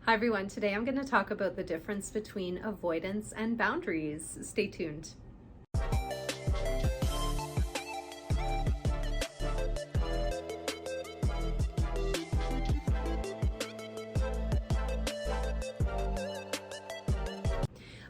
Hi everyone, today I'm going to talk about the difference between avoidance and boundaries. Stay tuned.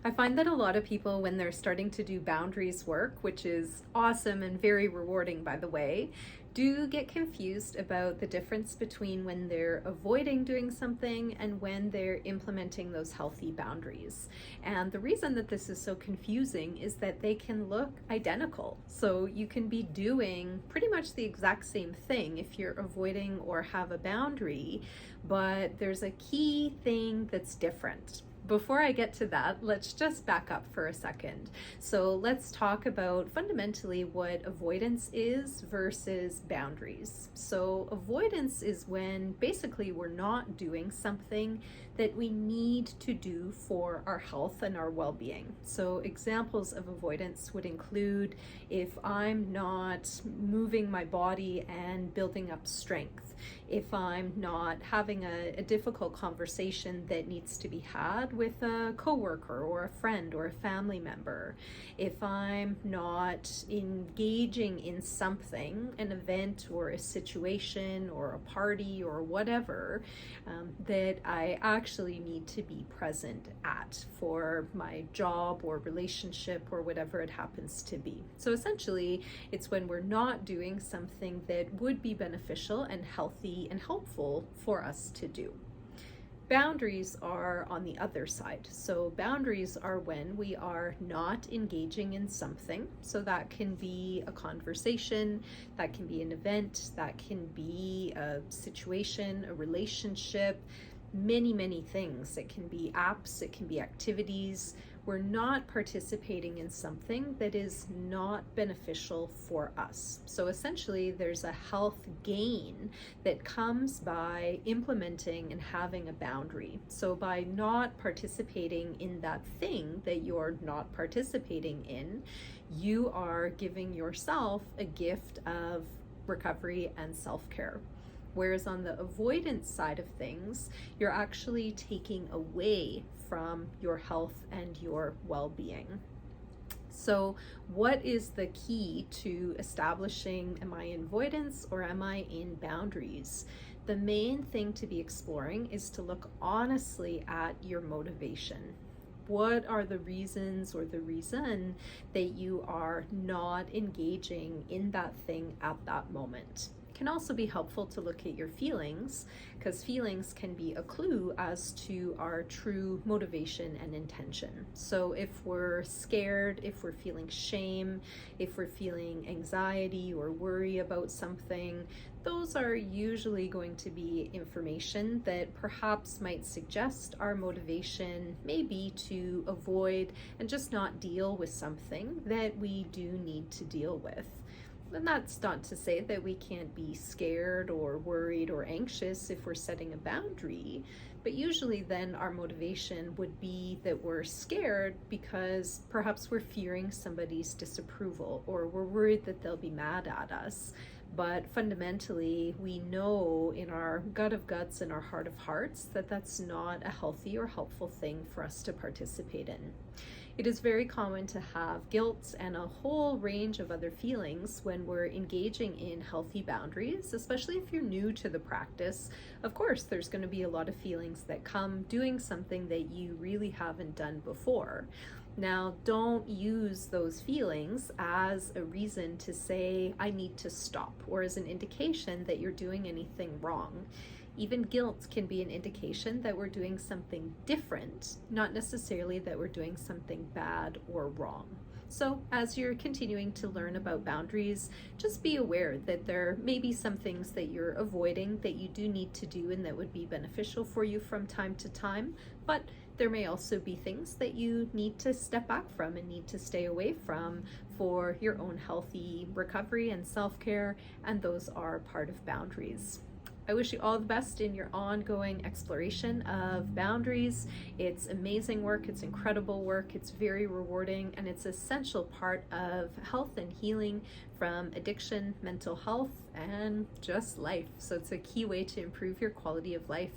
I find that a lot of people, when they're starting to do boundaries work, which is awesome and very rewarding, by the way, do get confused about the difference between when they're avoiding doing something and when they're implementing those healthy boundaries. And the reason that this is so confusing is that they can look identical. So you can be doing pretty much the exact same thing if you're avoiding or have a boundary, but there's a key thing that's different. Before I get to that, let's just back up for a second. So let's talk about fundamentally what avoidance is versus boundaries. So avoidance is when basically we're not doing something that we need to do for our health and our well-being. So examples of avoidance would include if I'm not moving my body and building up strength, if I'm not having a difficult conversation that needs to be had with a coworker or a friend or a family member, if I'm not engaging in something, an event or a situation or a party or whatever, that I actually need to be present at for my job or relationship or whatever it happens to be. So essentially, it's when we're not doing something that would be beneficial and healthy and helpful for us to do. Boundaries are on the other side. So boundaries are when we are not engaging in something. So that can be a conversation, that can be an event, that can be a situation, a relationship, many things. It can be apps, it can be activities. We're not participating in something that is not beneficial for us. So essentially, there's a health gain that comes by implementing and having a boundary. So by not participating in that thing that you're not participating in, you are giving yourself a gift of recovery and self-care. Whereas on the avoidance side of things, you're actually taking away from your health and your well-being. So what is the key to establishing, am I in avoidance or am I in boundaries? The main thing to be exploring is to look honestly at your motivation. What are the reasons or the reason that you are not engaging in that thing at that moment? Can also be helpful to look at your feelings, because feelings can be a clue as to our true motivation and intention. So if we're scared, if we're feeling shame, if we're feeling anxiety or worry about something, those are usually going to be information that perhaps might suggest our motivation may be to avoid and just not deal with something that we do need to deal with. And that's not to say that we can't be scared or worried or anxious if we're setting a boundary, but usually then our motivation would be that we're scared because perhaps we're fearing somebody's disapproval or we're worried that they'll be mad at us. But fundamentally, we know in our gut of guts and our heart of hearts that that's not a healthy or helpful thing for us to participate in. It is very common to have guilt and a whole range of other feelings when we're engaging in healthy boundaries, especially if you're new to the practice. Of course, there's going to be a lot of feelings that come doing something that you really haven't done before. Now, don't use those feelings as a reason to say, I need to stop, or as an indication that you're doing anything wrong. Even guilt can be an indication that we're doing something different, not necessarily that we're doing something bad or wrong. So as you're continuing to learn about boundaries, just be aware that there may be some things that you're avoiding that you do need to do and that would be beneficial for you from time to time, but there may also be things that you need to step back from and need to stay away from for your own healthy recovery and self-care, and those are part of boundaries. I wish you all the best in your ongoing exploration of boundaries. It's amazing work, it's incredible work, it's very rewarding, and it's an essential part of health and healing from addiction, mental health, and just life. So it's a key way to improve your quality of life.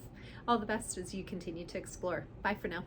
All the best as you continue to explore. Bye for now.